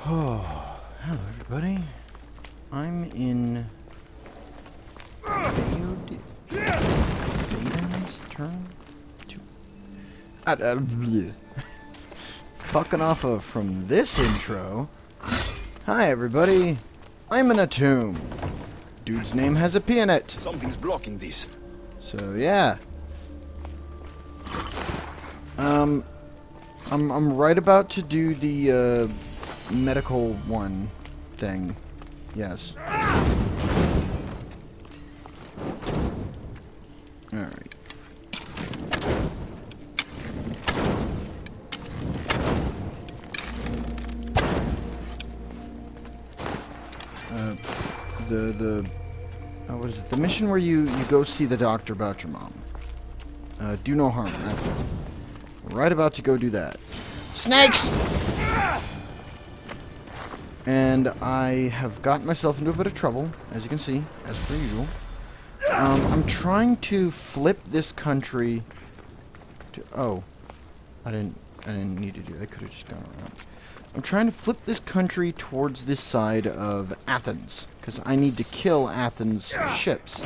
Oh, hello everybody. I'm in Faden's turn? Bleh. Fucking off of from this intro. Hi everybody. I'm in a tomb. Dude's name has a P in it. Something's blocking this. So yeah. I'm right about to do the medical one thing. Yes. Alright. What is it? The mission where you go see the doctor about your mom. Do no harm, that's it. We're right about to go do that. Snakes! And I have gotten myself into a bit of trouble, as you can see, as per usual. I'm trying to flip this country to... Oh. I didn't need to do that. I could have just gone around. I'm trying to flip this country towards this side of Athens, because I need to kill Athens' ships.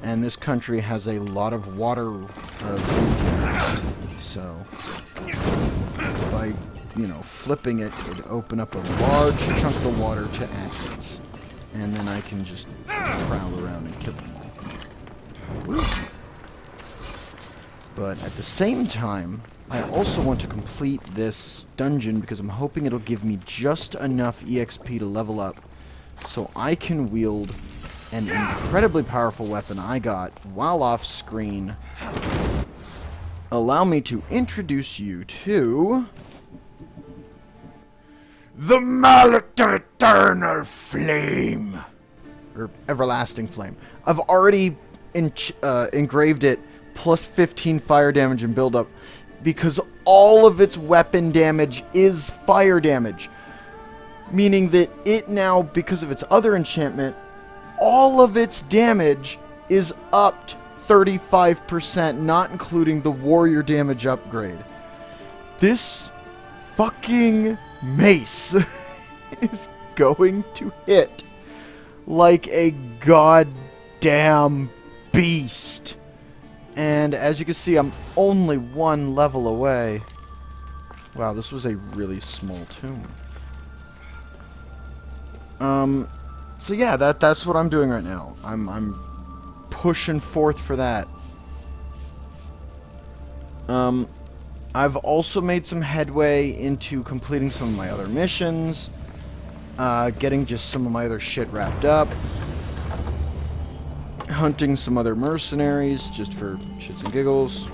And this country has a lot of water, so by, flipping it, it'd open up a large chunk of the water to Athens. And then I can just prowl around and kill them all. Woo. But at the same time, I also want to complete this dungeon because I'm hoping it'll give me just enough EXP to level up so I can wield an incredibly powerful weapon I got while off screen. Allow me to introduce you to... the Mallet Eternal Flame! Or Everlasting Flame. I've already engraved it plus 15 fire damage and build up because all of its weapon damage is fire damage. Meaning that it now, because of its other enchantment, all of its damage is upped 35%, not including the warrior damage upgrade. This fucking mace is going to hit like a goddamn beast. And as you can see, I'm only one level away. Wow, this was a really small tomb. So yeah, that's what I'm doing right now. I'm pushing forth for that. I've also made some headway into completing some of my other missions, getting just some of my other shit wrapped up, hunting some other mercenaries just for shits and giggles.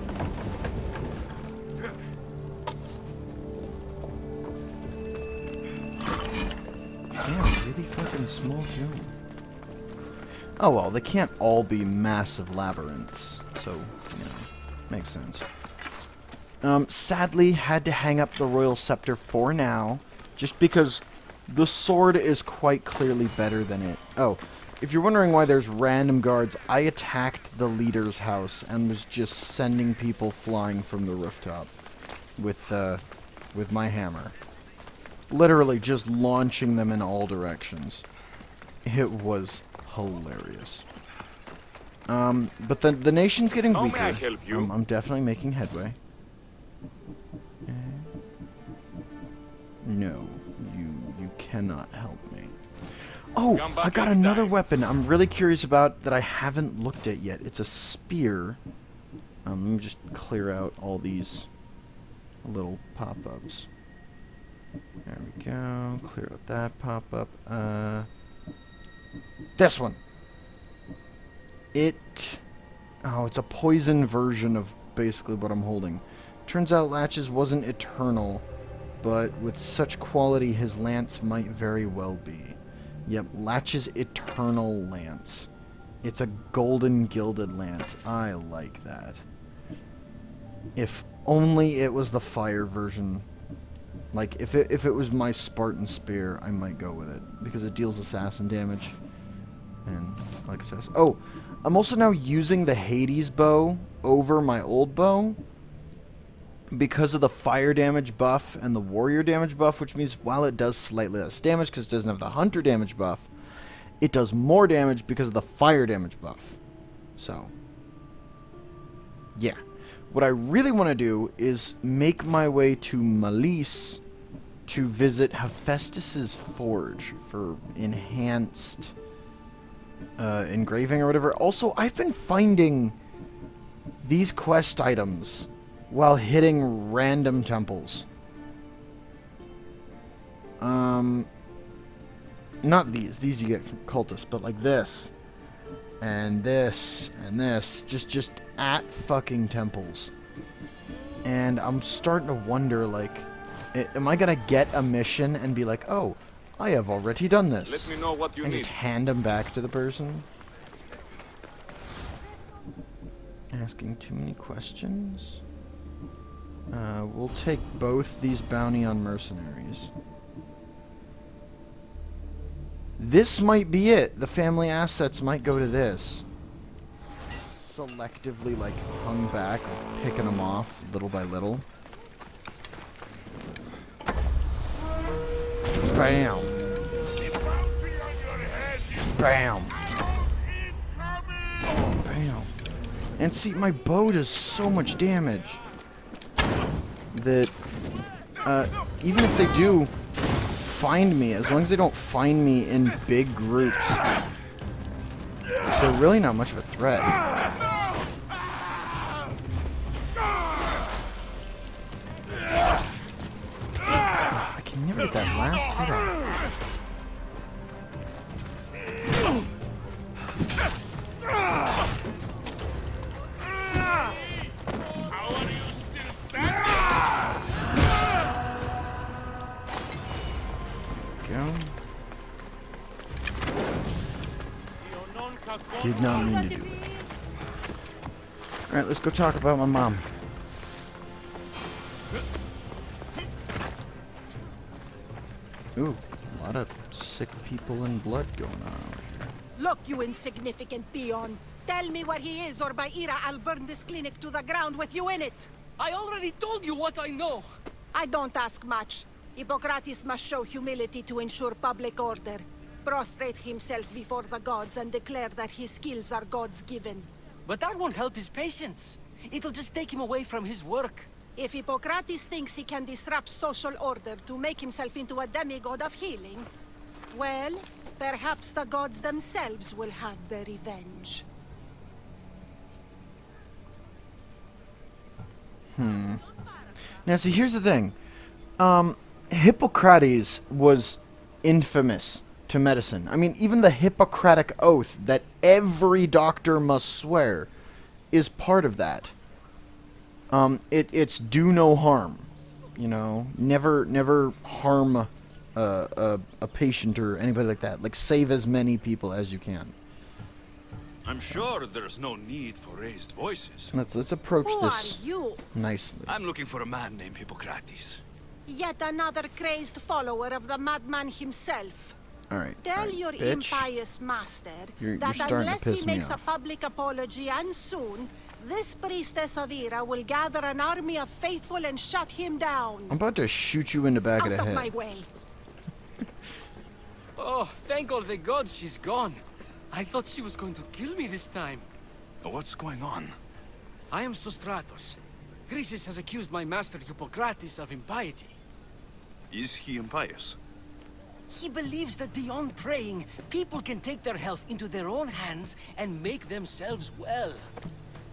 Damn, really fucking small tomb. Oh well, they can't all be massive labyrinths, so, makes sense. Sadly, had to hang up the Royal Scepter for now, just because the sword is quite clearly better than it. Oh, if you're wondering why there's random guards, I attacked the leader's house and was just sending people flying from the rooftop with my hammer. Literally just launching them in all directions. It was hilarious. But the nation's getting weaker. How may I help you? I'm definitely making headway. No, you cannot help me. Oh, I got another weapon I'm really curious about that I haven't looked at yet. It's a spear. Let me just clear out all these little pop-ups. There we go. Clear out that pop-up. This one. Oh, it's a poison version of basically what I'm holding. Turns out Latches wasn't eternal, but with such quality, his lance might very well be. Yep, Latch's Eternal Lance. It's a golden gilded lance. I like that. If only it was the fire version. Like, if it was my Spartan Spear, I might go with it. Because it deals assassin damage. And, like assassin... Oh, I'm also now using the Hades bow over my old bow. because of the fire damage buff and the warrior damage buff, which means while it does slightly less damage because it doesn't have the hunter damage buff, it does more damage because of the fire damage buff. So, yeah. What I really want to do is make my way to Malise to visit Hephaestus's forge for enhanced engraving or whatever. Also, I've been finding these quest items while hitting random temples. Not these. These you get from cultists, but like this. And this. And this. Just at fucking temples. And I'm starting to wonder, like, am I gonna get a mission and be like, oh, I have already done this. Let me know what you and need. just hand them back to the person? Asking too many questions? We'll take both these bounty on mercenaries. This might be it. The family assets might go to this. Selectively, like, hung back, like, picking them off little by little. Bam. Bam. Bam. And see, my bow does so much damage that even if they do find me, as long as they don't find me in big groups, they're really not much of a threat. I can never get that last hit off. Did not mean to do that. Alright, let's go talk about my mom. Ooh, a lot of sick people and blood going on over here. Look, you insignificant peon. Tell me where he is, or by Ira, I'll burn this clinic to the ground with you in it. I already told you what I know. I don't ask much. Hippocrates must show humility to ensure public order. Prostrate himself before the gods and declare that his skills are God's given. But that won't help his patients. It'll just take him away from his work. If Hippocrates thinks he can disrupt social order to make himself into a demigod of healing, well, perhaps the gods themselves will have their revenge. Now, see, here's the thing. Hippocrates was infamous to medicine. I mean, even the Hippocratic Oath that every doctor must swear is part of that. It's do no harm. You know, never harm a patient or anybody like that. Like, save as many people as you can. I'm sure there's no need for raised voices. Let's approach Who this are you? nicely. I'm looking for a man named Hippocrates. Yet another crazed follower of the madman himself. Alright, Tell your bitch. impious master You're that starting to unless piss he me makes a off. public apology, and soon, this priestess of Ira will gather an army of faithful and shut him down. I'm about to shoot you in the back Out of the of head. my way. Oh, thank all the gods she's gone. I thought she was going to kill me this time. What's going on? I am Sostratos. Chrysis has accused my master Hippocrates of impiety. Is he impious? He believes that beyond praying, people can take their health into their own hands and make themselves well.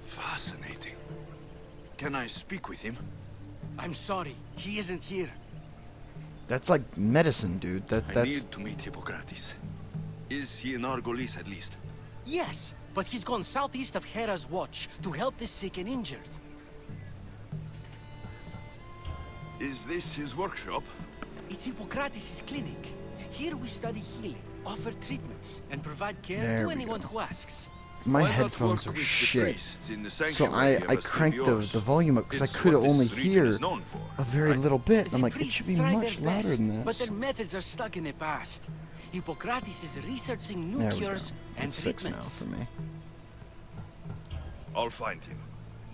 Fascinating. Can I speak with him? I'm sorry, he isn't here. That's like medicine, dude. I That's need to meet Hippocrates. Is he in Argolis at least? Yes, but he's gone southeast of Hera's Watch to help the sick and injured. Is this his workshop? It's Hippocrates' clinic. Here we study healing, offer treatments, and provide care There to we anyone go. who asks. my Why not headphones work are with the shit. priests in the So sanctuary I of cranked Asclepios? the volume up because I It's could what this only region hear is known for, a very right? little bit. I'm The like, it priests should be try much their louder best, than but this. their methods are stuck in the past. Hippocrates is researching new There we go. cures and It's fixed now treatments. for me. I'll find him.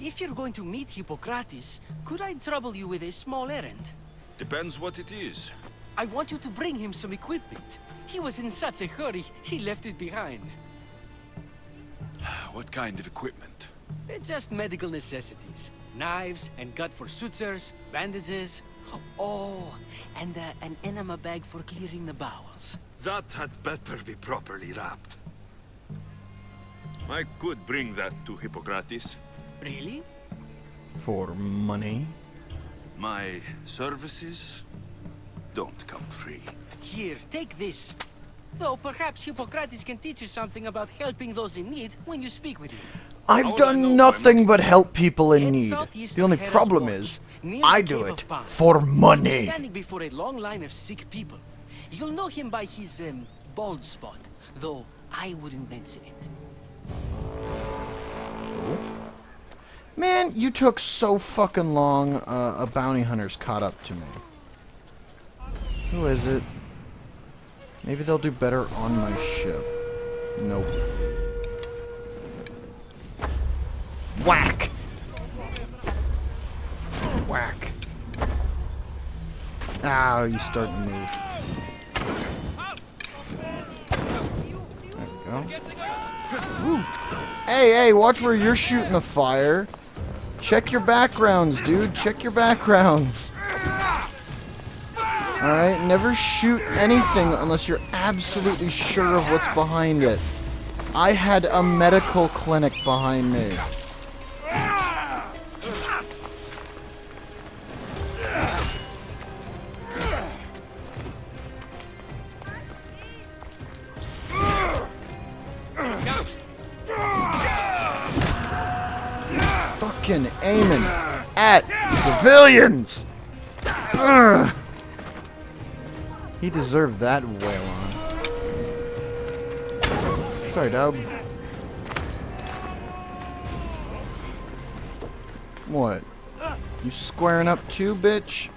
If you're going to meet Hippocrates, could I trouble you with a small errand? Depends what it is. I want you to bring him some equipment. He was in such a hurry, he left it behind. What kind of equipment? Just medical necessities. Knives and gut for sutures, bandages. Oh, and an enema bag for clearing the bowels. That had better be properly wrapped. I could bring that to Hippocrates. Really? For money? My services don't come free. Here, take this. Though perhaps Hippocrates can teach you something about helping those in need when you speak with him. I've How would I done know nothing but help people in Head need. southeast The of only Hera's problem Watch, is, near I the do Cave it of Pan. for He's money. standing before a long line of sick people. You'll know him by his bald spot, though I wouldn't mention it. Man, you took so fucking long. A bounty hunter's caught up to me. Who is it? Maybe they'll do better on my ship. Nope. Whack! Whack. Ow, you starting to move. There we go. Woo. Hey, watch where you're shooting the fire. Check your backgrounds, dude. Check your backgrounds. Alright, never shoot anything unless you're absolutely sure of what's behind it. I had a medical clinic behind me. Fucking aiming at civilians! Ugh. He deserved that wail on. Sorry, dog. What? You squaring up too, bitch?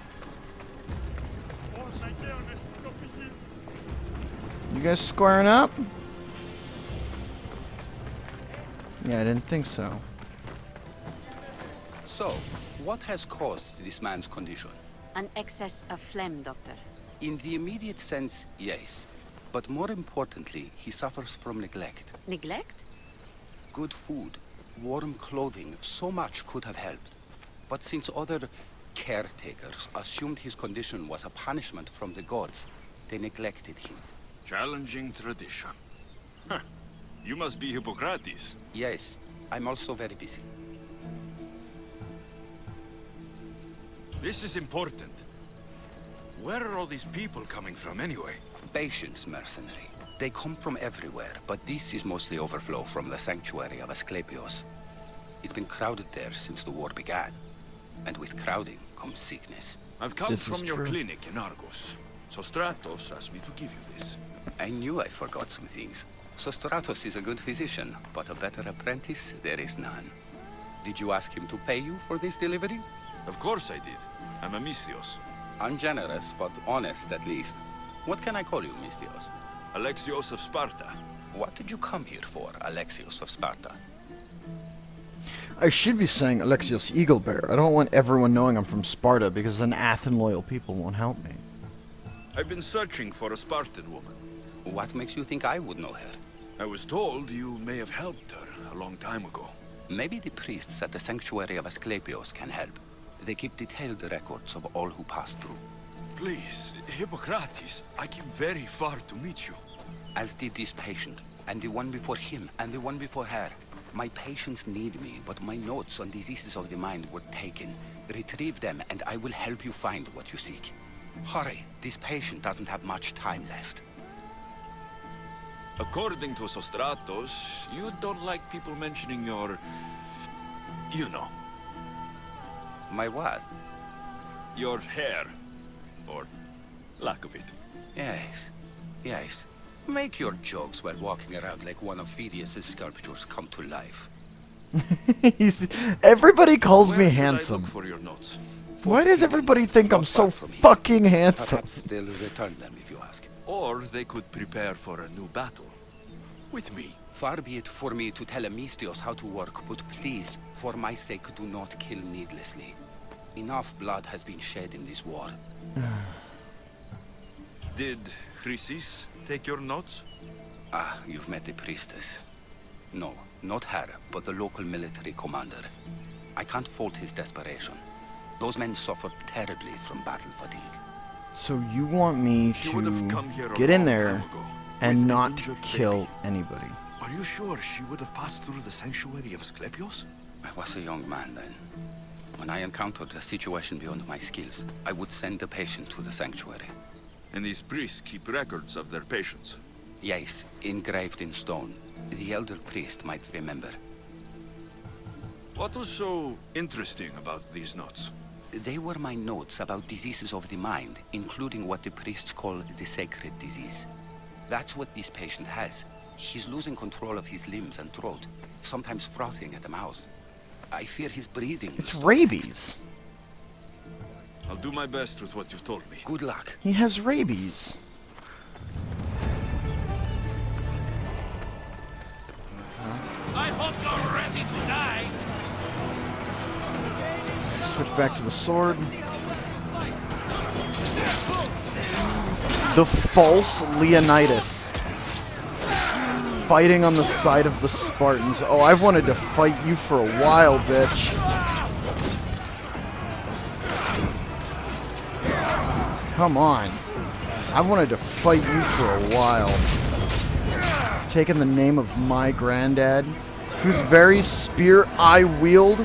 You guys squaring up? Yeah, I didn't think so. So, what has caused this man's condition? An excess of phlegm, Doctor. In the immediate sense, yes. But more importantly, he suffers from neglect. Neglect? Good food, warm clothing, so much could have helped. But since other caretakers assumed his condition was a punishment from the gods, they neglected him. Challenging tradition. Huh. You must be Hippocrates. Yes, I'm also very busy. This is important. Where are all these people coming from anyway? Patience, mercenary. They come from everywhere, but this is mostly overflow from the sanctuary of Asclepios. It's been crowded there since the war began. And with crowding comes sickness. I've come This is from your true. clinic in Argos. So Stratos asked me to give you this. I knew I forgot some things. Sostratos is a good physician, but a better apprentice there is none. Did you ask him to pay you for this delivery? Of course I did. I'm a Mystios. Ungenerous, but honest at least. What can I call you, Mystios? Alexios of Sparta. What did you come here for, Alexios of Sparta? I should be saying Alexios Eaglebear. I don't want everyone knowing I'm from Sparta because then Athen loyal people won't help me. I've been searching for a Spartan woman. What makes you think I would know her? I was told you may have helped her a long time ago. Maybe the priests at the sanctuary of Asclepios can help. They keep detailed records of all who passed through. Please, Hippocrates, I came very far to meet you. As did this patient, and the one before him, and the one before her. My patients need me, but my notes on diseases of the mind were taken. Retrieve them, and I will help you find what you seek. Hurry, this patient doesn't have much time left. According to Sostratos, you don't like people mentioning your... you know, My what? your hair. Or lack of it. Yes, yes. Make your jokes while walking around like one of Phidias' sculptures come to life. Everybody calls Where me should I handsome. look for your notes? Why does everybody think I'm Not so far from here. fucking handsome? Perhaps they'll return them if you ask. Or they could prepare for a new battle. with me. Far be it for me to tell Amistios how to work, but please, for my sake, do not kill needlessly. Enough blood has been shed in this war. Did Chrysis take your notes? Ah, you've met the priestess. No, not her, but the local military commander. I can't fault his desperation. Those men suffered terribly from battle fatigue. So you want me She would have to come here a get in long there time ago, with and an not injured kill baby. anybody? Are you sure she would have passed through the sanctuary of Asclepios? I was a young man then. When I encountered a situation beyond my skills, I would send the patient to the sanctuary. And these priests keep records of their patients. Yes, engraved in stone. The elder priest might remember. What was so interesting about these notes? They were my notes about diseases of the mind, including what the priests call the sacred disease. That's what this patient has. He's losing control of his limbs and throat, sometimes frothing at the mouth. I fear his breathing will It's stop. rabies. I'll do my best with what you've told me. Good luck. He has rabies. I hope you're ready to die. Switch back to the sword. The false Leonidas. Fighting on the side of the Spartans. Oh, I've wanted to fight you for a while, bitch. Come on. I've wanted to fight you for a while. Taking the name of my granddad, whose very spear I wield.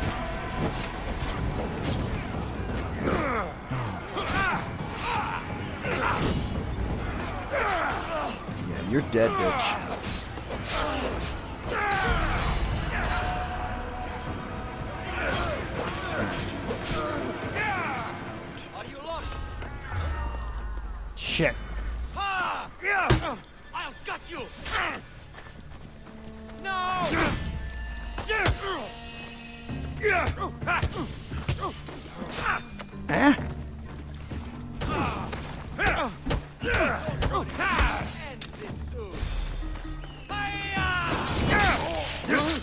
Yeah, you're dead, bitch. Shit. I'll cut you. No! Eh?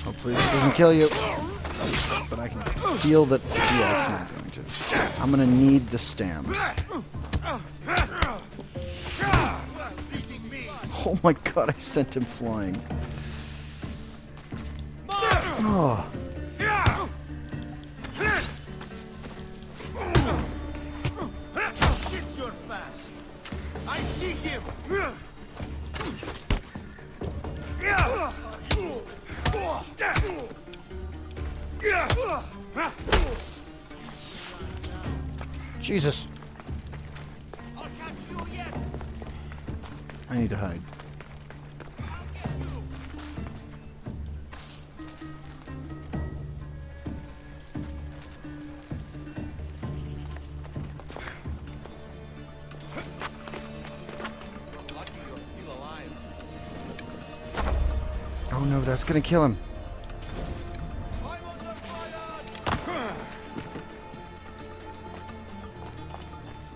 Hopefully this doesn't kill you. But I can feel that... Yeah, it's not going to. I'm going to need the stamps. Oh my god, I sent him flying. Oh. I see him. Jesus. I need to hide. Oh no, that's gonna kill him.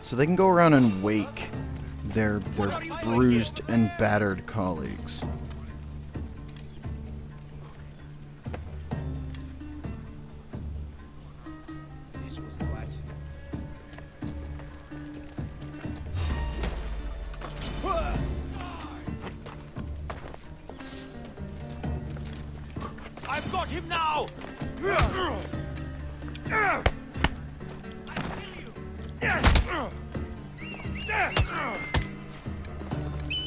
So they can go around and wake their bruised and battered colleagues. This was no accident. I've got him now!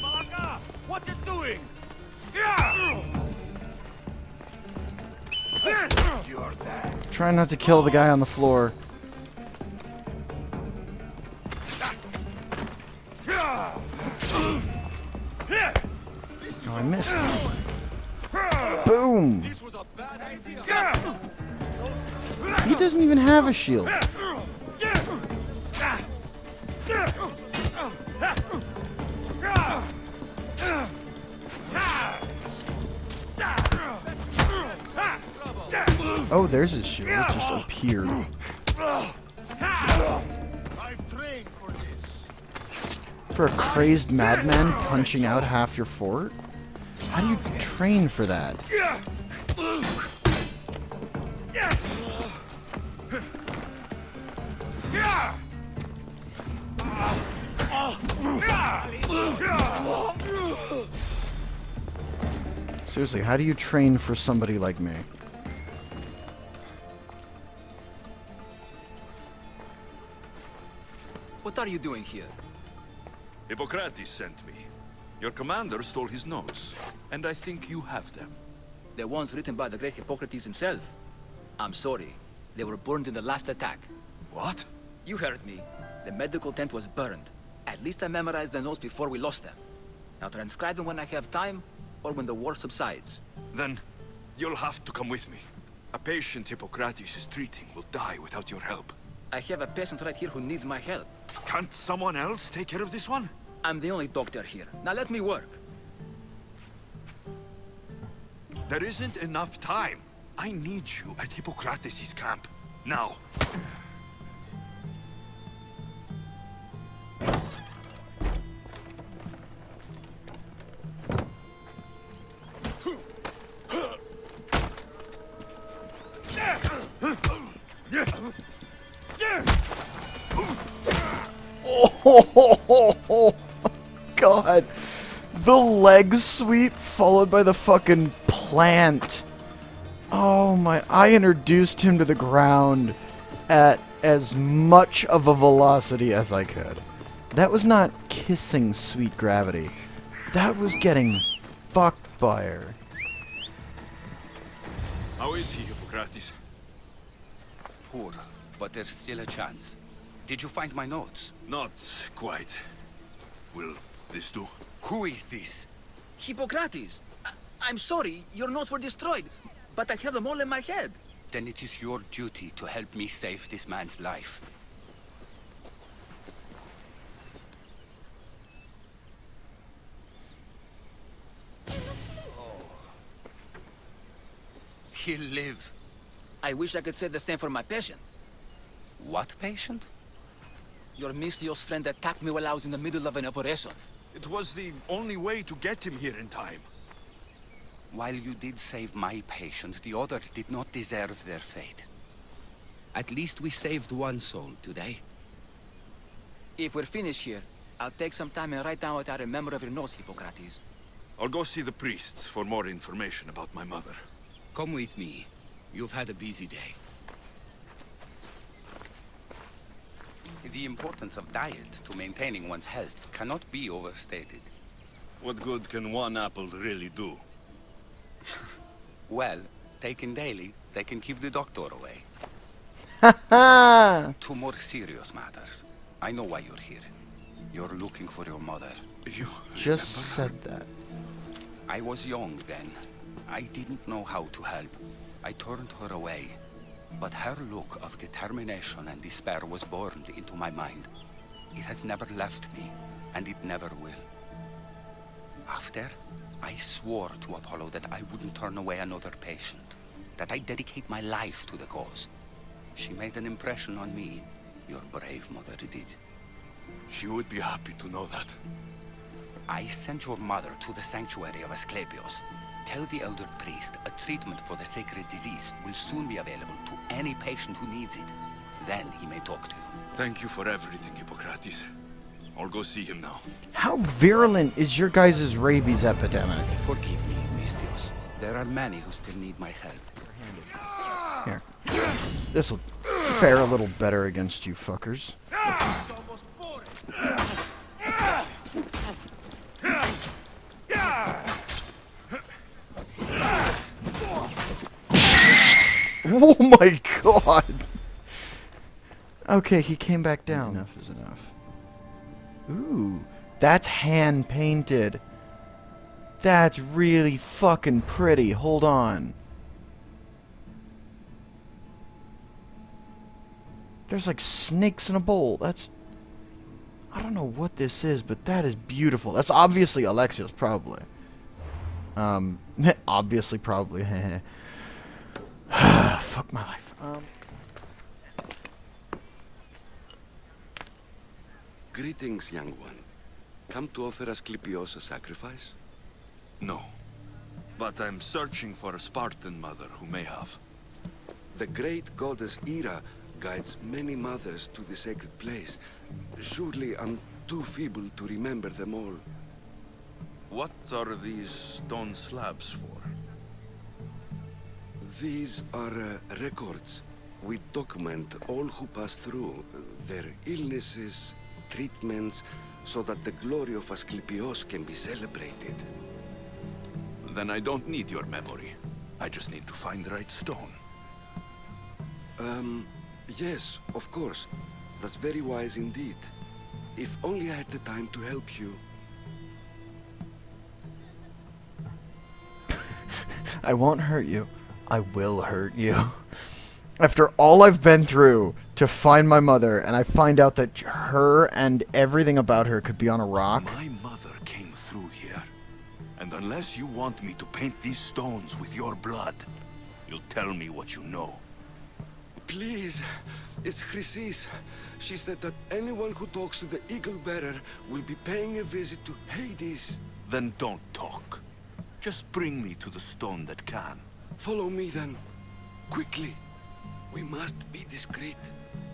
Malaka! What's it doing? You're there. Try not to kill the guy on the floor. Oh, I missed. Boom! This was a bad idea. He doesn't even have a shield. Oh, there's his shield. It just appeared. I've trained for this. For a crazed madman punching out half your fort? How do you train for that? Seriously, how do you train for somebody like me? What are you doing here? Hippocrates sent me. Your commander stole his notes, and I think you have them. The ones written by the great Hippocrates himself. I'm sorry. They were burned in the last attack. What? You heard me. The medical tent was burned. At least I memorized the notes before we lost them. I'll transcribe them when I have time, or when the war subsides. Then, you'll have to come with me. A patient Hippocrates is treating will die without your help. I have a patient right here who needs my help. Can't someone else take care of this one? I'm the only doctor here. Now let me work. There isn't enough time. I need you at Hippocrates' camp. Now. Oh, God. The leg sweep followed by the fucking plant. Oh my, I introduced him to the ground at as much of a velocity as I could. That was not kissing sweet gravity. That was getting fucked by her. How is he, Hippocrates? Poor, but there's still a chance. Did you find my notes? Not quite. Will this do? Who is this? Hippocrates! I'm sorry, your notes were destroyed, but I have them all in my head. Then it is your duty to help me save this man's life. He'll live. I wish I could say the same for my patient. What patient? Your Mistios friend attacked me while I was in the middle of an operation. It was the only way to get him here in time. While you did save my patient, the other did not deserve their fate. At least we saved one soul today. If we're finished here, I'll take some time and write down what I remember of your notes, Hippocrates. I'll go see the priests for more information about my mother. Come with me. You've had a busy day. The importance of diet to maintaining one's health cannot be overstated. What good can one apple really do? Well, taken daily, they can keep the doctor away. Ha! Two more serious matters. I know why you're here. You're looking for your mother. You Just remember said that. I was young then. I didn't know how to help. I turned her away. But her look of determination and despair was burned into my mind. It has never left me, and it never will. After, I swore to Apollo that I wouldn't turn away another patient, that I'd dedicate my life to the cause. She made an impression on me. Your brave mother did. She would be happy to know that. I sent your mother to the sanctuary of Asclepios. Tell the elder priest a treatment for the sacred disease will soon be available to any patient who needs it. Then he may talk to you. Thank you for everything, Hippocrates. I'll go see him now. How virulent is your guys' rabies epidemic? Forgive me, Mistios. There are many who still need my help. Here. This'll fare a little better against you fuckers. Oh my god! Okay, he came back down. Enough is enough. Ooh, that's hand painted. That's really fucking pretty. Hold on. There's like snakes in a bowl. That's... I don't know what this is, but that is beautiful. That's obviously Alexios, probably. Obviously, probably. Fuck my life. Greetings, young one. Come to offer Asclepios a sacrifice? No. but I'm searching for a Spartan mother who may have. The great goddess Ira guides many mothers to the sacred place. Surely I'm too feeble to remember them all. What are these stone slabs for? These are records. We document all who pass through, their illnesses, treatments, so that the glory of Asclepios can be celebrated. Then I don't need your memory. I just need to find the right stone. Yes, of course. That's very wise indeed. If only I had the time to help you. I won't hurt you. I will hurt you. After all I've been through to find my mother, and I find out that her and everything about her could be on a rock. My mother came through here. And unless you want me to paint these stones with your blood, you'll tell me what you know. Please, it's Chrysis. She said that anyone who talks to the Eagle Bearer will be paying a visit to Hades. Then don't talk. Just bring me to the stone that can. Follow me then. Quickly. We must be discreet.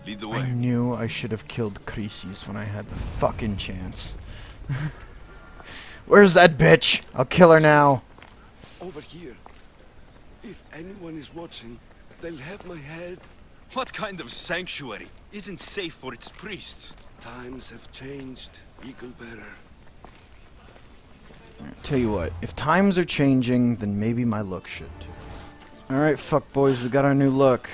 Lead the I way. knew I should have killed Chrysis when I had the fucking chance. Where's that bitch? I'll kill her now. Over here. If anyone is watching, they'll have my head. What kind of sanctuary isn't safe for its priests? Times have changed, Eagle Bearer. Tell you what, if times are changing, then maybe my look should too. Alright, fuck boys, we got our new look.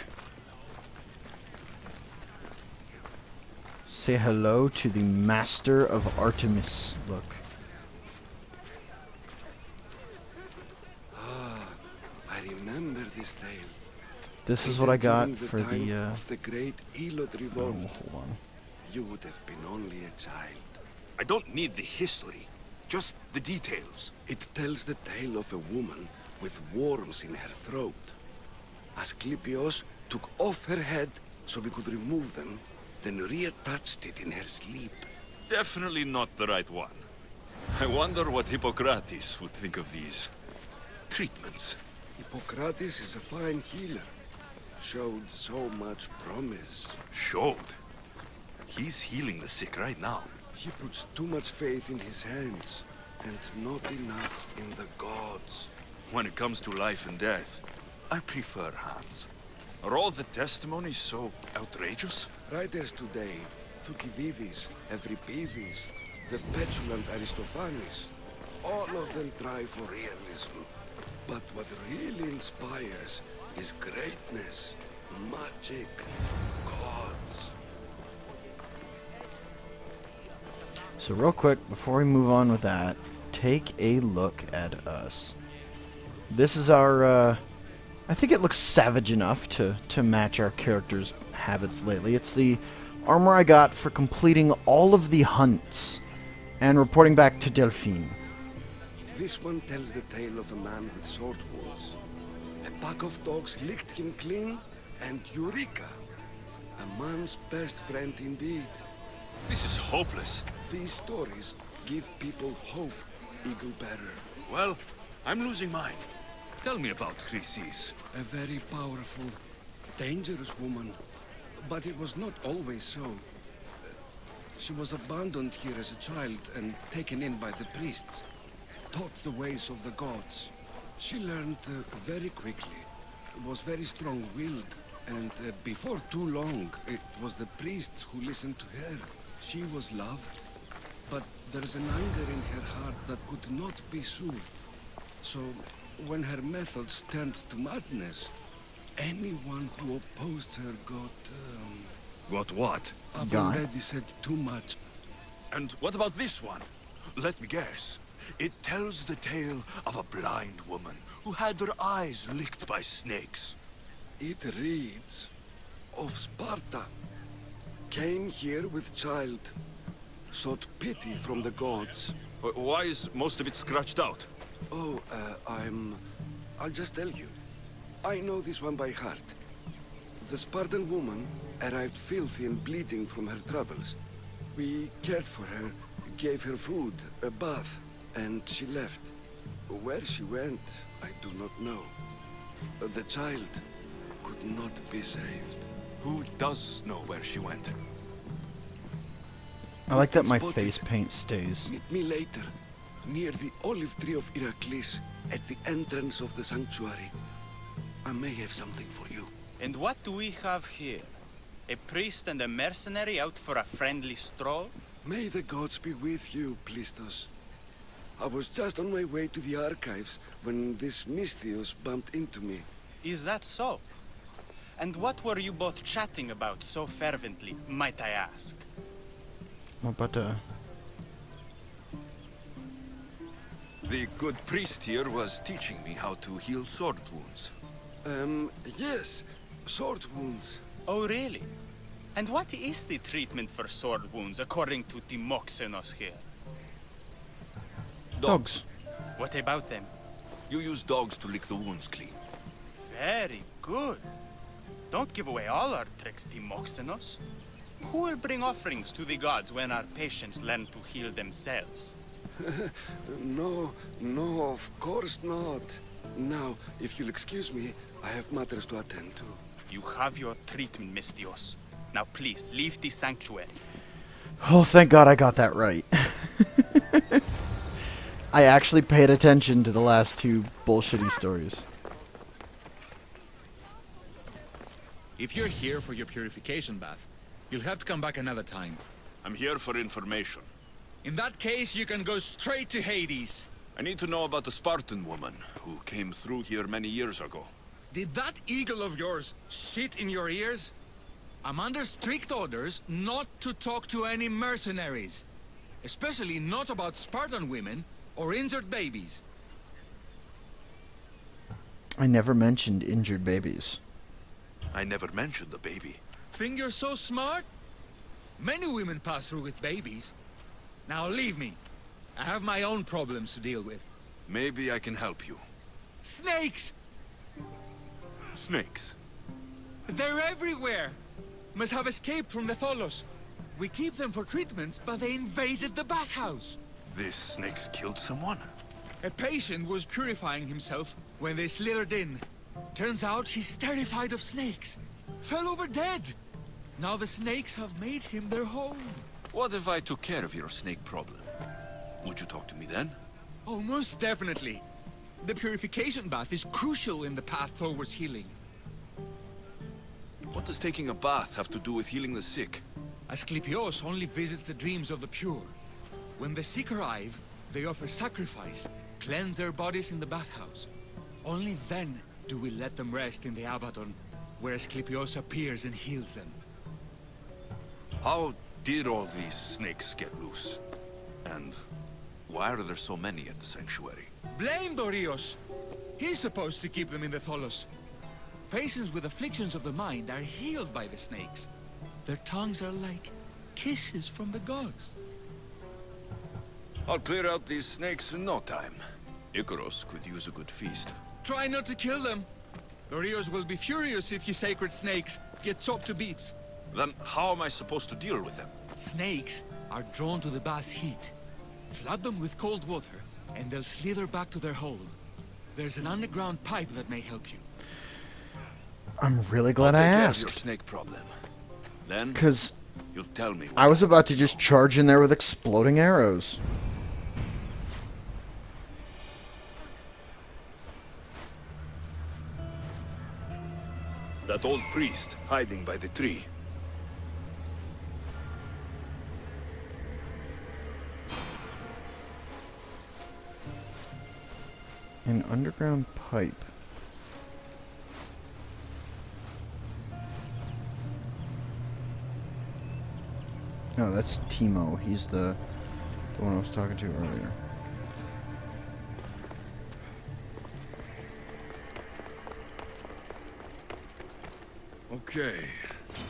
Say hello to the Master of Artemis look. I remember this tale. This is It what I had got during for time the, of the great Elot oh, revolt. hold on. You would have been only a child. I don't need the history, just the details. It tells the tale of a woman with worms in her throat. Asclepios took off her head so we could remove them, then reattached it in her sleep. Definitely not the right one. I wonder what Hippocrates would think of these treatments. Hippocrates is a fine healer. Showed so much promise. Showed. He's healing the sick right now. He puts too much faith in his hands, and not enough in the gods. When it comes to life and death, I prefer hands. Are all the testimonies so outrageous? Writers today, Thucydides, Euripides, the petulant Aristophanes, all of them try for realism. But what really inspires is greatness, magic, gods. So real quick, before we move on with that, take a look at us. This is our, I think it looks savage enough to match our character's habits lately. It's the armor I got for completing all of the hunts and reporting back to Delphine. This one tells the tale of a man with sword wounds. A pack of dogs licked him clean, and Eureka! A man's best friend indeed. This is hopeless. These stories give people hope, Eagle Bearer. Well, I'm losing mine. Tell me about Chrysis. A very powerful, dangerous woman. But it was not always so. She was abandoned here as a child and taken in by the priests. Taught the ways of the gods. She learned very quickly. Was very strong-willed. And before too long, it was the priests who listened to her. She was loved. But there's an anger in her heart that could not be soothed. So, when her methods turned to madness, anyone who opposed her got, Got what? I've Gone? already said too much. And what about this one? Let me guess. It tells the tale of a blind woman who had her eyes licked by snakes. It reads of Sparta. Came here with child. Sought pity from the gods. Why is most of it scratched out? Oh, I'll just tell you. I know this one by heart. The Spartan woman arrived filthy and bleeding from her travels. We cared for her, gave her food, a bath, and she left. Where she went, I do not know. The child could not be saved. Who does know where she went? I like that my Spotted. face paint stays. Meet me later, near the olive tree of Heracles, at the entrance of the sanctuary. I may have something for you. And what do we have here? A priest and a mercenary out for a friendly stroll? May the gods be with you, Plistos. I was just on my way to the archives when this Misthios bumped into me. Is that so? And what were you both chatting about so fervently, might I ask? What about The good priest here was teaching me how to heal sword wounds. Yes, sword wounds. Oh, really? And what is the treatment for sword wounds according to Timoxenos here? dogs? What about them? You use dogs to lick the wounds clean. Very good. Don't give away all our tricks, Timoxenos. Who will bring offerings to the gods when our patients learn to heal themselves? No, of course not. Now, if you'll excuse me, I have matters to attend to. You have your treatment, Misthios. Now please, leave the sanctuary. Oh, thank God I got that right. I actually paid attention to the last two bullshitty stories. If you're here for your purification bath, you'll have to come back another time. I'm here for information. In that case, you can go straight to Hades. I need to know about the Spartan woman who came through here many years ago. Did that eagle of yours shit in your ears? I'm under strict orders not to talk to any mercenaries. Especially not about Spartan women or injured babies. I never mentioned injured babies. I never mentioned the baby. Think you're so smart? Many women pass through with babies. Now leave me. I have my own problems to deal with. Maybe I can help you. Snakes! Snakes. They're everywhere! Must have escaped from the Tholos. We keep them for treatments, but they invaded the bathhouse. These snakes killed someone? A patient was purifying himself when they slithered in. Turns out he's terrified of snakes. Fell over dead. Now the snakes have made him their home. What if I took care of your snake problem? Would you talk to me then? Oh, most definitely. The purification bath is crucial in the path towards healing. What does taking a bath have to do with healing the sick? Asclepios only visits the dreams of the pure. When the sick arrive, they offer sacrifice, cleanse their bodies in the bathhouse. Only then do we let them rest in the Abaddon, where Asclepios appears and heals them. How did all these snakes get loose? And why are there so many at the sanctuary? Blame Dorios! He's supposed to keep them in the Tholos. Patients with afflictions of the mind are healed by the snakes. Their tongues are like kisses from the gods. I'll clear out these snakes in no time. Icaros could use a good feast. Try not to kill them. Dorios will be furious if you sacred snakes get chopped to bits. Then how am I supposed to deal with them? Snakes are drawn to the bath's heat. Flood them with cold water, and they'll slither back to their hole. There's an underground pipe that may help you. I'm really glad I I'll take care of asked. your snake problem. Then Because you'll tell me. I was about to just charge in there with exploding arrows. That old priest hiding by the tree. An underground pipe. No, that's Timo. He's the one I was talking to earlier. Okay.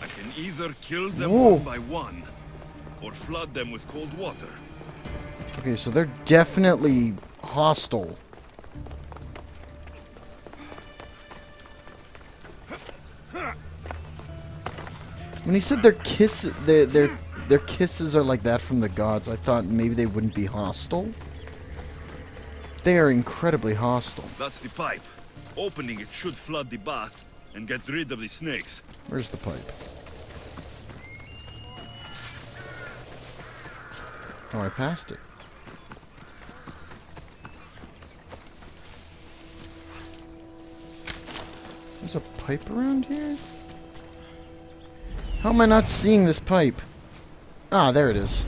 I can either kill them Whoa. one by one, or flood them with cold water. Okay, so they're definitely hostile. When he said their kisses are like that from the gods, I thought maybe they wouldn't be hostile. they are incredibly hostile. That's the pipe. Opening it should flood the bath and get rid of the snakes. Where's the pipe? Oh, I passed it. There's a pipe around here? How am I not seeing this pipe? Ah, there it is.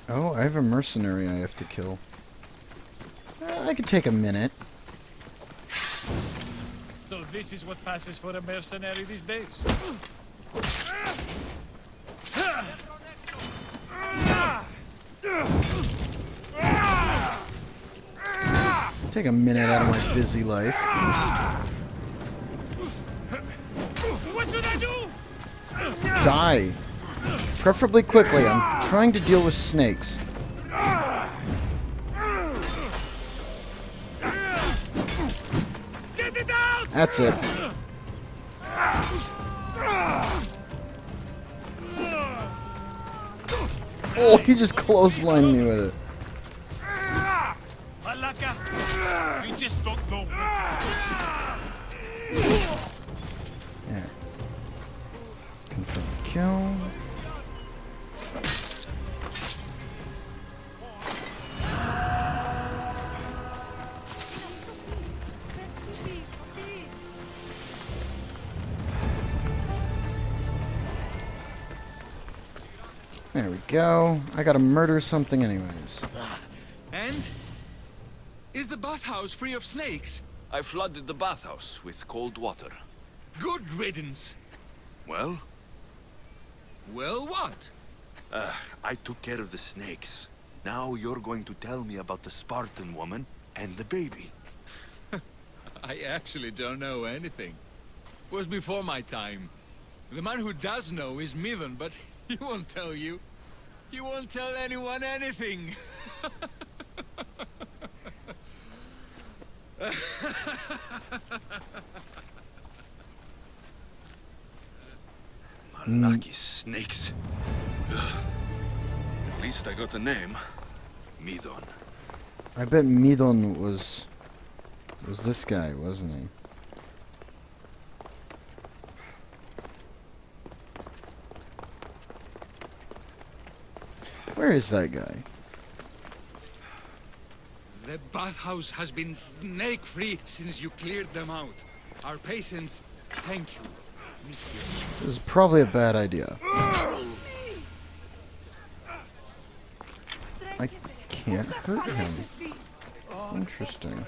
Oh, I have a mercenary I have to kill. I could take a minute. So this is what passes for a mercenary these days? Take a minute out of my busy life. What should I do? Die. Preferably quickly. I'm trying to deal with snakes. Get it out! That's it. Oh, he just clotheslined me with it. Malaka, you just don't know. There. Confirm kill. There we go. I gotta murder something anyways. And? Is the bathhouse free of snakes? I flooded the bathhouse with cold water. Good riddance. Well? Well, what? I took care of the snakes. Now you're going to tell me about the Spartan woman and the baby. I actually don't know anything. It was before my time. The man who does know is Midon, but he won't tell you. He won't tell anyone anything. Lucky snakes. Ugh. At least I got a name. Midon. I bet Midon was this guy, wasn't he? Where is that guy? The bathhouse has been snake-free since you cleared them out. Our patients thank you, monsieur. This is probably a bad idea. I can't hurt him. Interesting.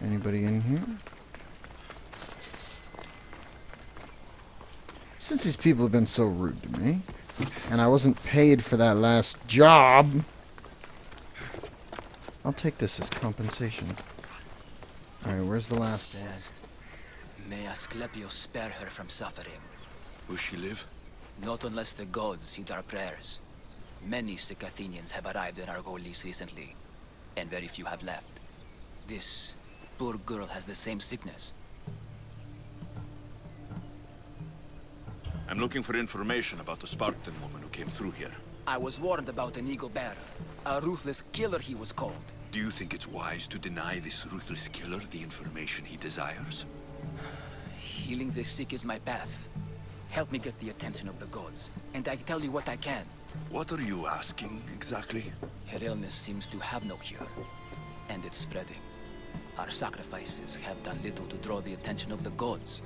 Anybody in here? Since these people have been so rude to me, and I wasn't paid for that last job, I'll take this as compensation. Alright, where's the last one? May Asclepius spare her from suffering. Will she live? Not unless the gods heed our prayers. Many sick Athenians have arrived in Argolis recently, and very few have left. This poor girl has the same sickness. I'm looking for information about the Spartan woman who came through here. I was warned about an eagle bearer. A ruthless killer he was called. Do you think it's wise to deny this ruthless killer the information he desires? Healing the sick is my path. Help me get the attention of the gods, and I tell you what I can. What are you asking, exactly? Her illness seems to have no cure, and it's spreading. Our sacrifices have done little to draw the attention of the gods.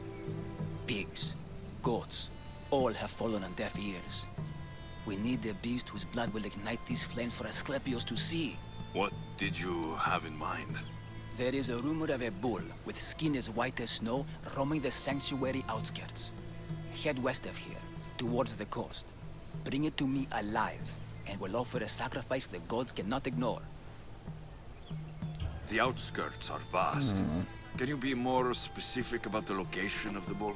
Pigs, goats, all have fallen on deaf ears. We need a beast whose blood will ignite these flames for Asclepius to see. What did you have in mind? There is a rumor of a bull with skin as white as snow roaming the sanctuary outskirts. Head west of here, towards the coast. Bring it to me alive, and we'll offer a sacrifice the gods cannot ignore. The outskirts are vast. Can you be more specific about the location of the bull?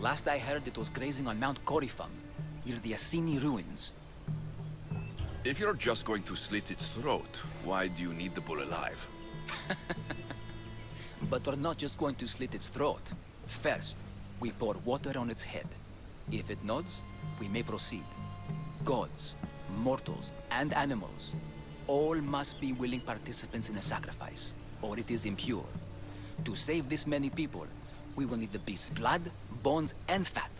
Last I heard, it was grazing on Mount Corifam, near the Assini ruins. If you're just going to slit its throat, why do you need the bull alive? But we're not just going to slit its throat. First, we pour water on its head. If it nods, we may proceed. Gods, mortals, and animals, all must be willing participants in a sacrifice, or it is impure. To save this many people, we will need the beast's blood, bones, and fat.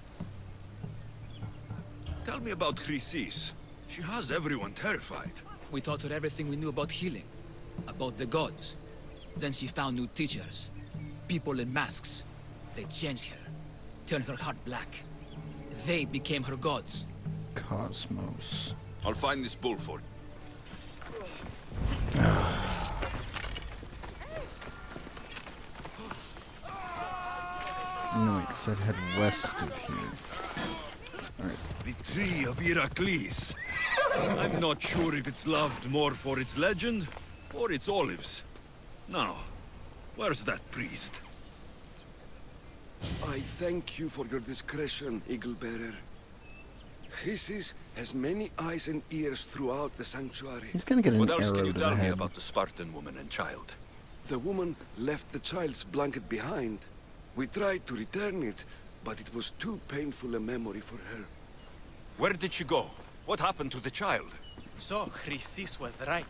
Tell me about Chrysis. She has everyone terrified. We taught her everything we knew about healing, about the gods. Then she found new teachers, people in masks. They changed her, turned her heart black. They became her gods. Cosmos. I'll find this bull for you. No, it said head west of here. Alright. The tree of Heracles. I'm not sure if it's loved more for its legend or its olives. Now, where's that priest? I thank you for your discretion, Eagle Bearer. Chrysis has many eyes and ears throughout the sanctuary. He's gonna get an What else arrow can you to tell the me head. about the Spartan woman and child? The woman left the child's blanket behind. We tried to return it, but it was too painful a memory for her. Where did she go? What happened to the child? So, Chrysis was right.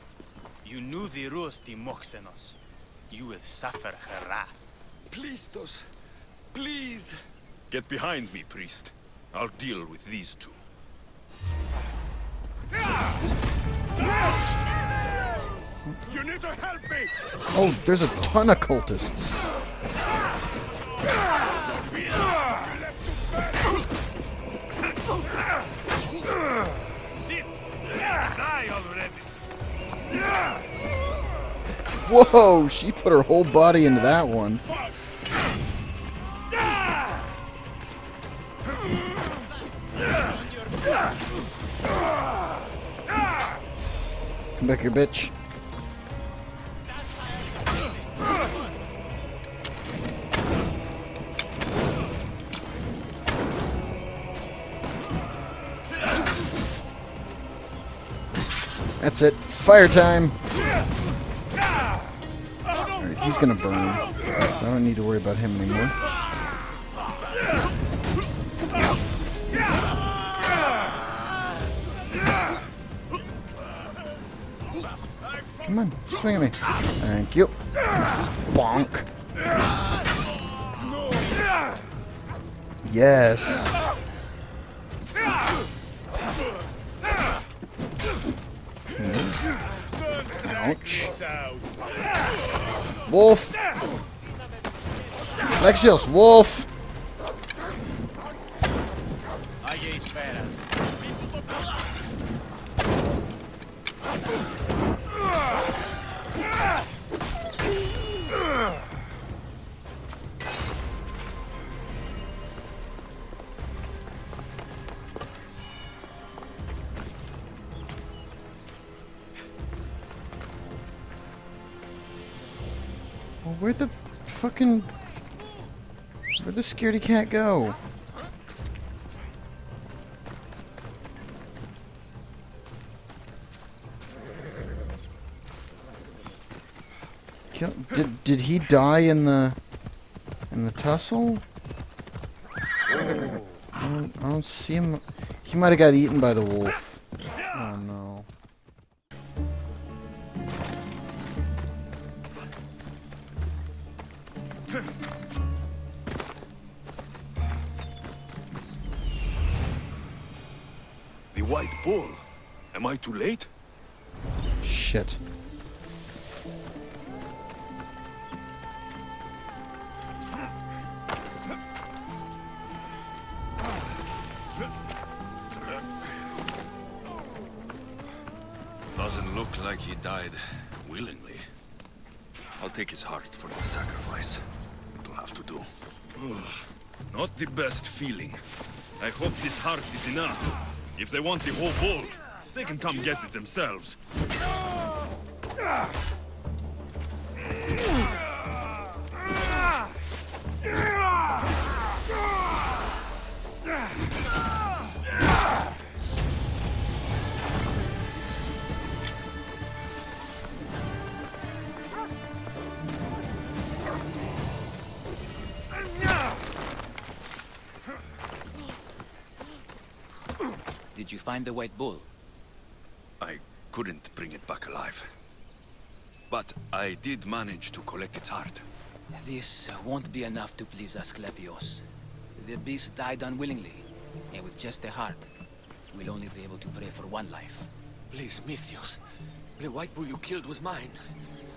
You knew the rules, Timoxenos. You will suffer her wrath. Plistos, please. Get behind me, priest. I'll deal with these two. You need to help me! Oh, there's a ton of cultists. Sit! Die already! Whoa, she put her whole body into that one. Come back here, bitch. That's it. Fire time. Alright, he's gonna burn. So I don't need to worry about him anymore. Come on, swing at me. Thank you. Bonk. Yes. Ouch. Wolf. Lexios, wolf. Well, where'd the fucking... Where'd the scaredy cat go? Did he die in the tussle? I don't see him. He might have got eaten by the wolf. Oh no. The white bull. Am I too late? Shit. Doesn't look like he died willingly. I'll take his heart for the sacrifice. It'll have to do. Not the best feeling. I hope this heart is enough. If they want the whole bull, they can come get it themselves. Did you find the white bull? I couldn't bring it back alive. But I did manage to collect its heart. This won't be enough to please Asclepios. The beast died unwillingly, and with just the heart, we'll only be able to pray for one life. Please, Mythios. The white bull you killed was mine.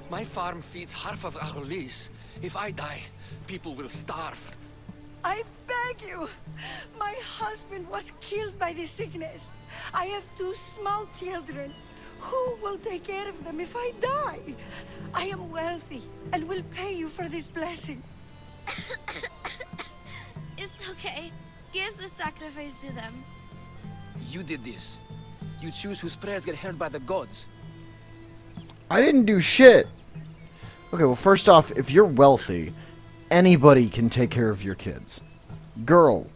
My farm feeds half of Argolis. If I die, people will starve. I beg you! My husband was killed by this sickness. I have 2 small children. Who will take care of them if I die? I am wealthy and will pay you for this blessing. It's okay. Give the sacrifice to them. You did this. You choose whose prayers get heard by the gods. I didn't do shit. Okay, well, first off, if you're wealthy, anybody can take care of your kids. Girl,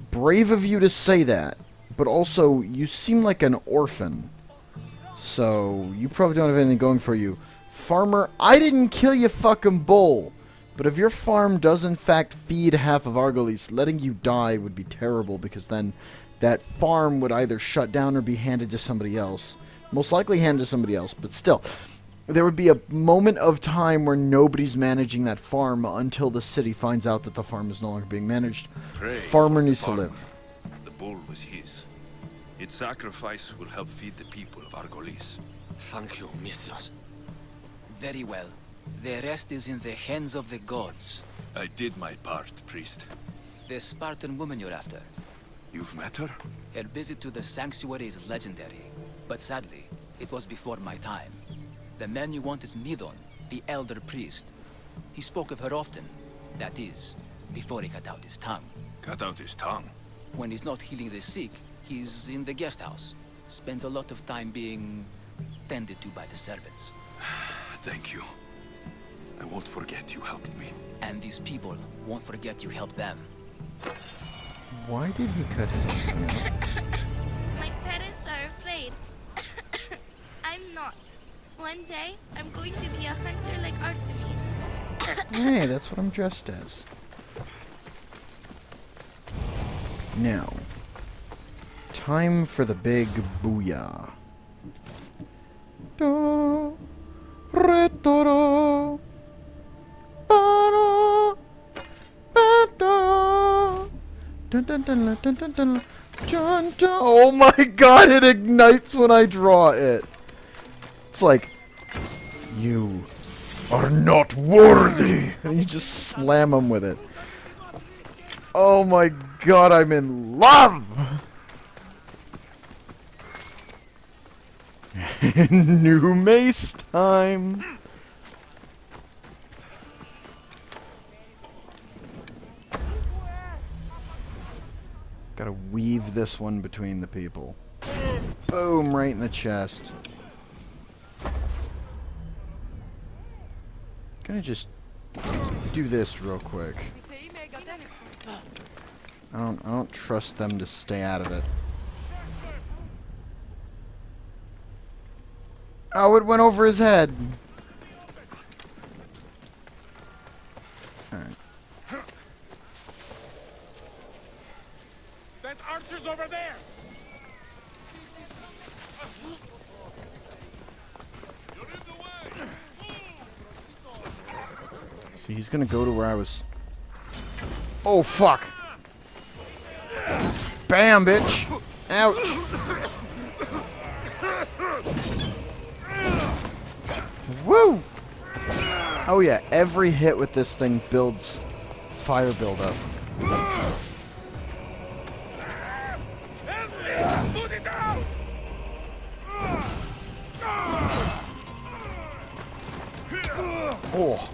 brave of you to say that, but also, you seem like an orphan. So, you probably don't have anything going for you. Farmer, I didn't kill you fucking bull. But if your farm does in fact feed half of Argolis, letting you die would be terrible, because then that farm would either shut down or be handed to somebody else. Most likely handed to somebody else, but still. There would be a moment of time where nobody's managing that farm until the city finds out that the farm is no longer being managed. Pray Farmer for the needs to farmer. live. The bull was his. Its sacrifice will help feed the people of Argolis. Thank you, Mythios. Very well. The rest is in the hands of the gods. I did my part, priest. The Spartan woman you're after. You've met her? Her visit to the sanctuary is legendary, but sadly, it was before my time. The man you want is Midon, the elder priest. He spoke of her often. That is, before he cut out his tongue. Cut out his tongue? When he's not healing the sick, he's in the guest house. Spends a lot of time being tended to by the servants. Thank you. I won't forget you helped me. And these people won't forget you helped them. Why did he cut his tongue? My parents are afraid. I'm not. One day, I'm going to be a hunter like Artemis. Hey, that's what I'm dressed as. Now, time for the big booyah. Da, re, da, da, ba, da, ba, da. Dun, dun, dun, dun, dun, dun, dun, dun, dun. Oh my god, it ignites when I draw it. It's like, you are not worthy. And you just slam him with it. Oh my god, I'm in love! New mace time! Gotta weave this one between the people. Boom, right in the chest. Gonna just do this real quick. I don't trust them to stay out of it. Oh, it went over his head. Alright. That archer's over there! See, he's gonna go to where I was. Oh, fuck! Bam, bitch! Ouch! Woo! Oh yeah, every hit with this thing builds fire buildup. Oh,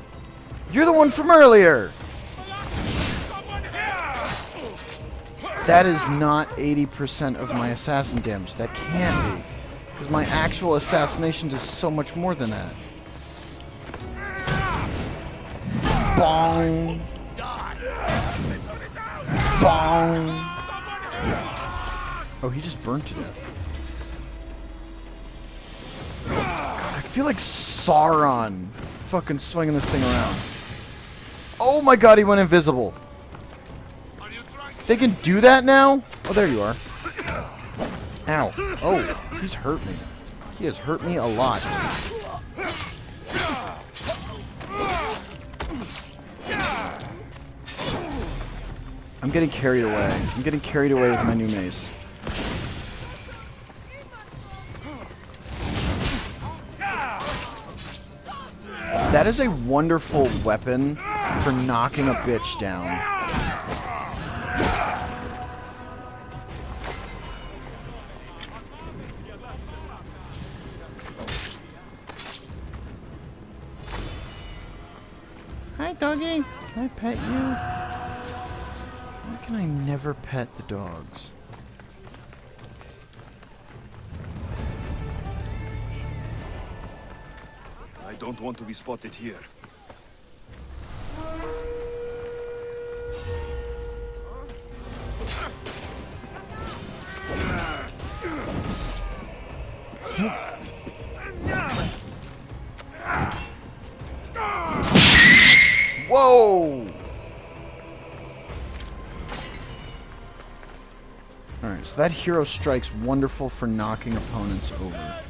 you're the one from earlier! That is not 80% of my assassin damage. That can't be. Because my actual assassination does so much more than that. Bong! Bong! Oh, he just burned to death. God, I feel like Sauron fucking swinging this thing around. Oh my god, he went invisible. They can do that now? Oh, there you are. Ow. Oh, he's hurt me. He has hurt me a lot. I'm getting carried away. I'm getting carried away with my new mace. That is a wonderful weapon for knocking a bitch down. Hi, doggy. Can I pet you? Why can I never pet the dogs? I don't want to be spotted here. Whoa! Alright, so that hero strike's wonderful for knocking opponents over.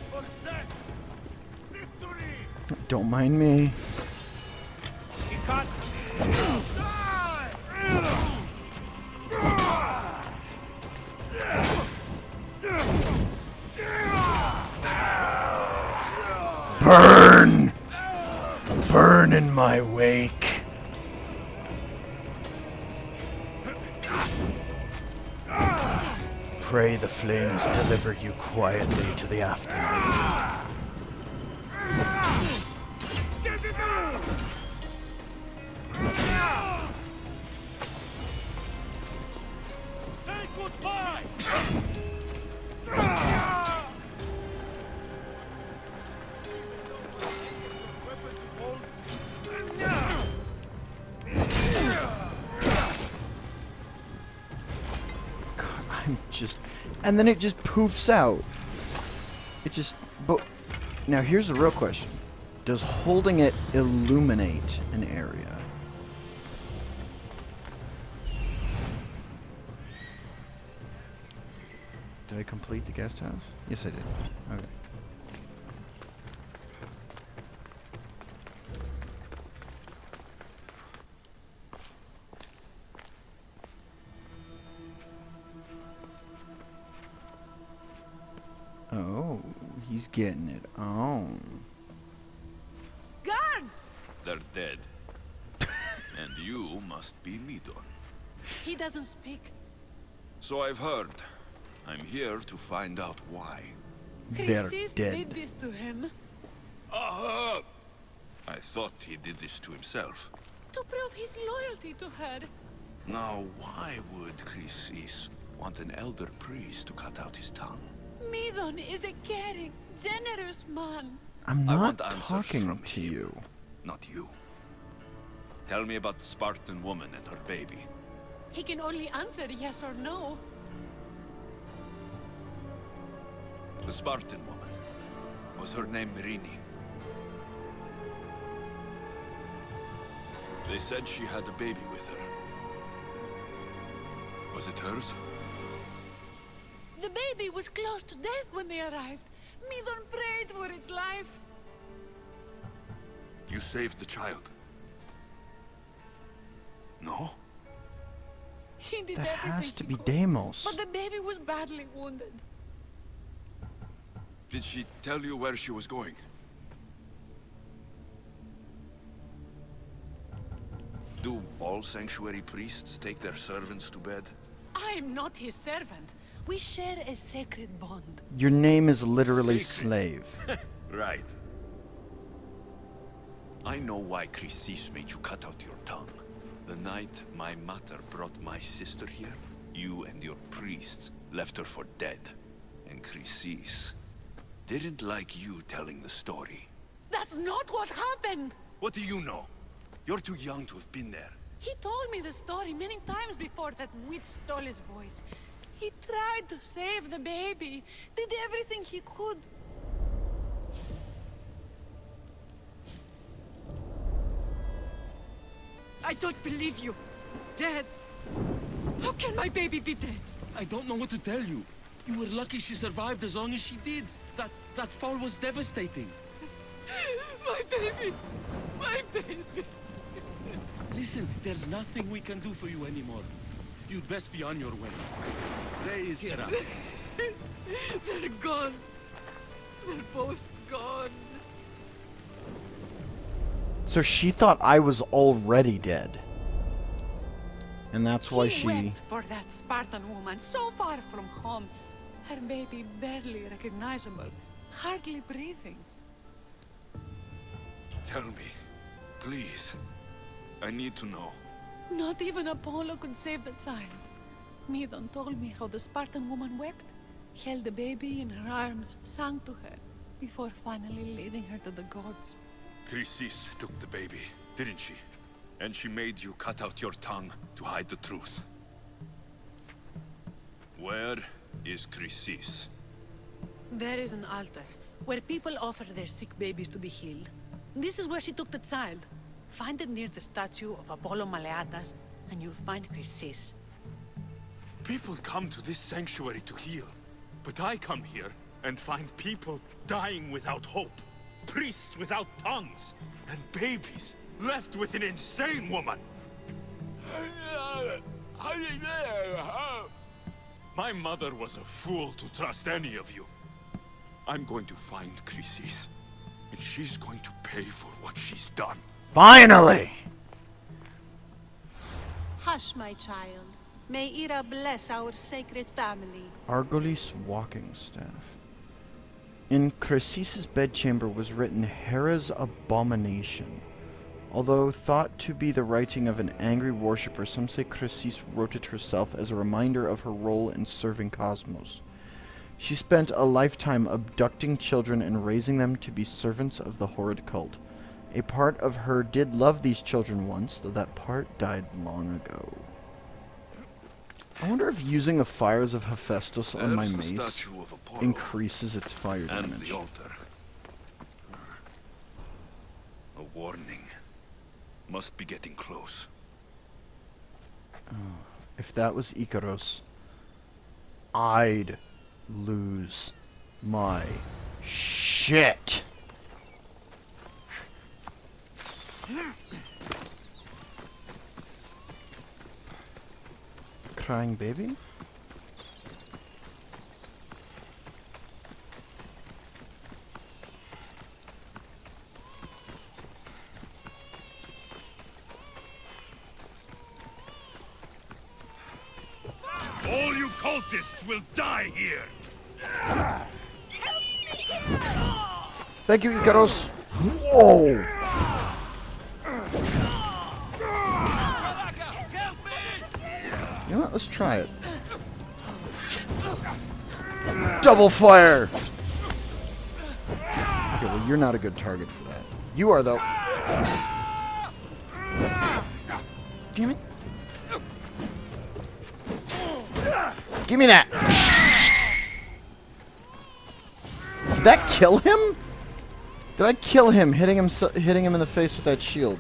Don't mind me. Burn! Burn in my wake. Pray the flames deliver you quietly to the afterlife. Say goodbye! And then it just poofs out. It just... But now here's the real question. Does holding it illuminate an area? Did I complete the guest house? Yes, I did. Okay. Oh, he's getting it on. Guards! They're dead. And you must be Midon. He doesn't speak. So I've heard. I'm here to find out why. They're Chrysis dead. did this to him. I thought he did this to himself. To prove his loyalty to her. Now, why would Chrysis want an elder priest to cut out his tongue? Midon is a caring, generous man. I'm I not want answers talking from to him, you. not you. Tell me about the Spartan woman and her baby. He can only answer yes or no. The Spartan woman. Was her name Mirini? They said she had a baby with her. Was it hers? The baby was close to death when they arrived. Midon prayed for its life. You saved the child. No? He did That everything has to he be could, Deimos. but the baby was badly wounded. Did she tell you where she was going? Do all sanctuary priests take their servants to bed? I am not his servant. We share a sacred bond. Your name is literally Sacred. slave. Right. I know why Chrysis made you cut out your tongue. The night my mother brought my sister here, you and your priests left her for dead. And Chrysis didn't like you telling the story. That's not what happened! What do you know? You're too young to have been there. He told me the story many times before that witch stole his voice. He tried to save the baby, did everything he could. I don't believe you. Dead. How can my baby be dead? I don't know what to tell you. You were lucky she survived as long as she did. That fall was devastating. My baby! My baby! Listen, there's nothing we can do for you anymore. You'd best be on your way. Raise here up. They're gone. They're both gone. So she thought I was already dead. And that's why He wept for that Spartan woman so far from home. Her baby barely recognizable, hardly breathing. Tell me, please. I need to know. Not even Apollo could save the child. Medon told me how the Spartan woman wept, held the baby in her arms, sang to her, before finally leading her to the gods. Chrysis took the baby, didn't she? And she made you cut out your tongue to hide the truth. Where is Chrysis? There is an altar, where people offer their sick babies to be healed. This is where she took the child. Find it near the statue of Apollo Maleatas, and you'll find Chrysis. People come to this sanctuary to heal. But I come here and find people dying without hope. Priests without tongues. And babies left with an insane woman. My mother was a fool to trust any of you. I'm going to find Chrysis, and she's going to pay for what she's done. Finally! Hush, my child. May Ira bless our sacred family. Argolis walking staff. In Chrysis' bedchamber was written Hera's abomination. Although thought to be the writing of an angry worshipper, some say Chrysis wrote it herself as a reminder of her role in serving Cosmos. She spent a lifetime abducting children and raising them to be servants of the horrid cult. A part of her did love these children once, though that part died long ago. I wonder if using the fires of Hephaestus on my mace increases its fire damage. And the altar. A warning. Must be getting close. Oh, if that was Icaros, I'd lose my shit. Crying baby? All you cultists will die here! Thank you, Icaros. Whoa! You know what? Let's try it. Double fire! Okay, well, you're not a good target for that. You are, though. Damn it. Give me that! Did that kill him? Did I kill him, hitting him in the face with that shield?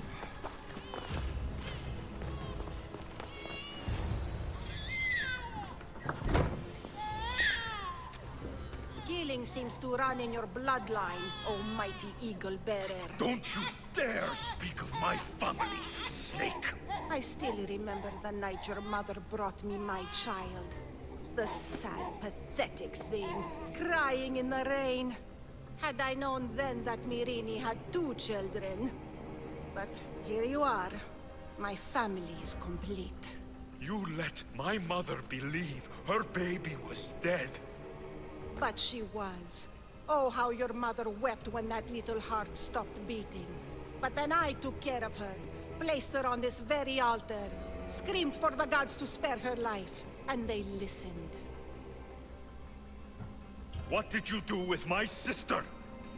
Killing seems to run in your bloodline, almighty eagle bearer. Don't you dare speak of my family, snake! I still remember the night your mother brought me my child. The sad, pathetic thing, crying in the rain. Had I known then that Myrini had 2 children. But here you are. My family is complete. You let my mother believe her baby was dead. But she was. Oh, how your mother wept when that little heart stopped beating. But then I took care of her, placed her on this very altar, screamed for the gods to spare her life, and they listened. What did you do with my sister?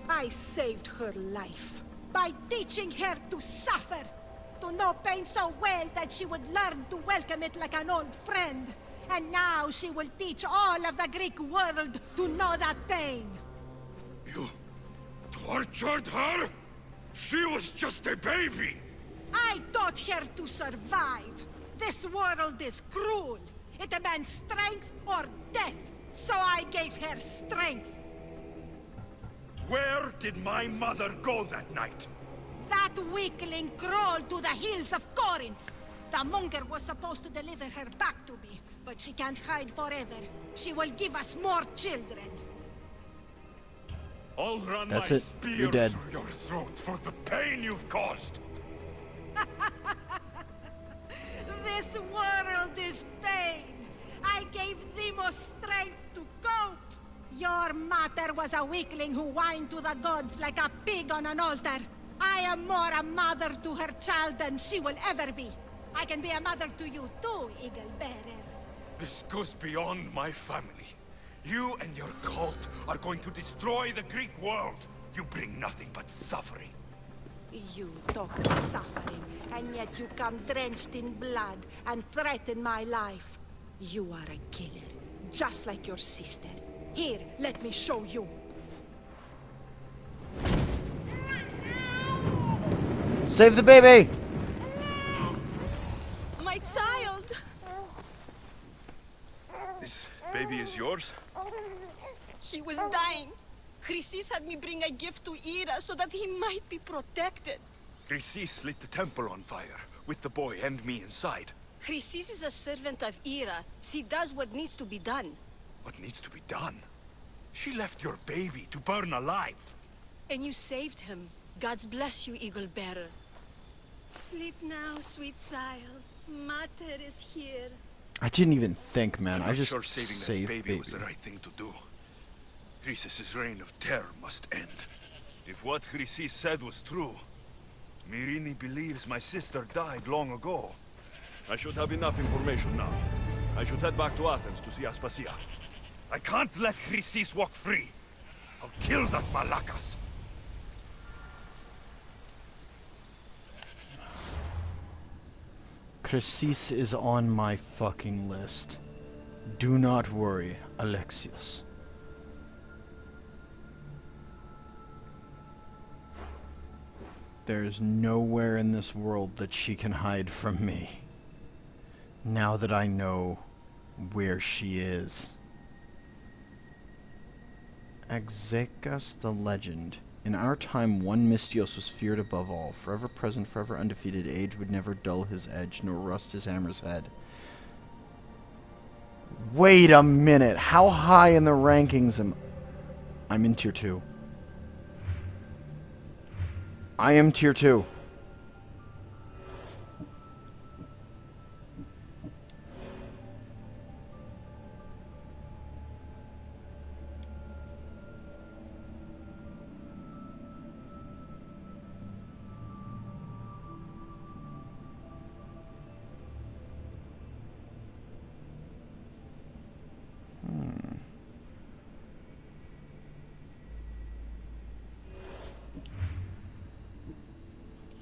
I saved her life by teaching her to suffer, to know pain so well that she would learn to welcome it like an old friend. And now she will teach all of the Greek world to know that pain. You tortured her? She was just a baby! I taught her to survive. This world is cruel. It demands strength or death. So I gave her strength. Where did my mother go that night? That weakling crawled to the hills of Corinth. The monger was supposed to deliver her back to me, but she can't hide forever. She will give us more children. I'll run That's my it. spear You're dead. through your throat for the pain you've caused. This world is pain. I gave Demos strength to cope. Your mater was a weakling who whined to the gods like a pig on an altar. I am more a mother to her child than she will ever be. I can be a mother to you too, Eagle Bearer. This goes beyond my family. You and your cult are going to destroy the Greek world. You bring nothing but suffering. You talk of suffering, and yet you come drenched in blood and threaten my life. You are a killer, just like your sister. Here, let me show you. Save the baby! My child! This baby is yours? He was dying. Chrysis had me bring a gift to Ira so that he might be protected. Chrysis lit the temple on fire, with the boy and me inside. Chrysis is a servant of Ira. She does what needs to be done. What needs to be done? She left your baby to burn alive. And you saved him. God's bless you, Eagle Bearer. Sleep now, sweet child. Mater is here. I didn't even think, man. I'm I just sure saving saved that baby was the right thing to do. Chrysis' reign of terror must end. If what Chrysis said was true, Myrini believes my sister died long ago. I should have enough information now. I should head back to Athens to see Aspasia. I can't let Chrysis walk free. I'll kill that Malakas. Chrysis is on my fucking list. Do not worry, Alexios. There's nowhere in this world that she can hide from me. Now that I know where she is. Exekas the Legend. In our time, one Mystios was feared above all. Forever present, forever undefeated. Age would never dull his edge, nor rust his hammer's head. Wait a minute. How high in the rankings am... I'm in tier 2. I am tier 2.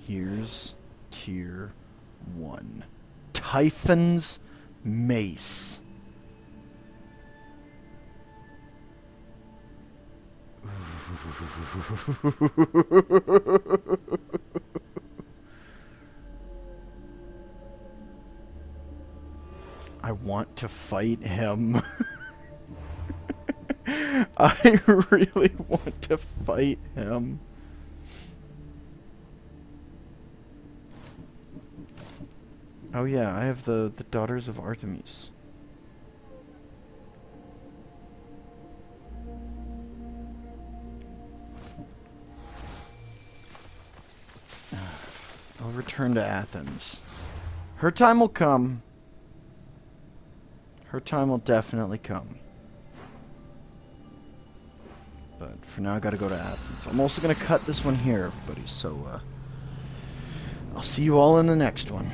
Here's tier 1. Typhon's Mace. I want to fight him. I really want to fight him. Oh yeah, I have the Daughters of Artemis. I'll return to Athens. Her time will come. Her time will definitely come. But for now, I gotta go to Athens. I'm also gonna cut this one here, everybody, so, I'll see you all in the next one.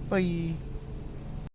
Bye.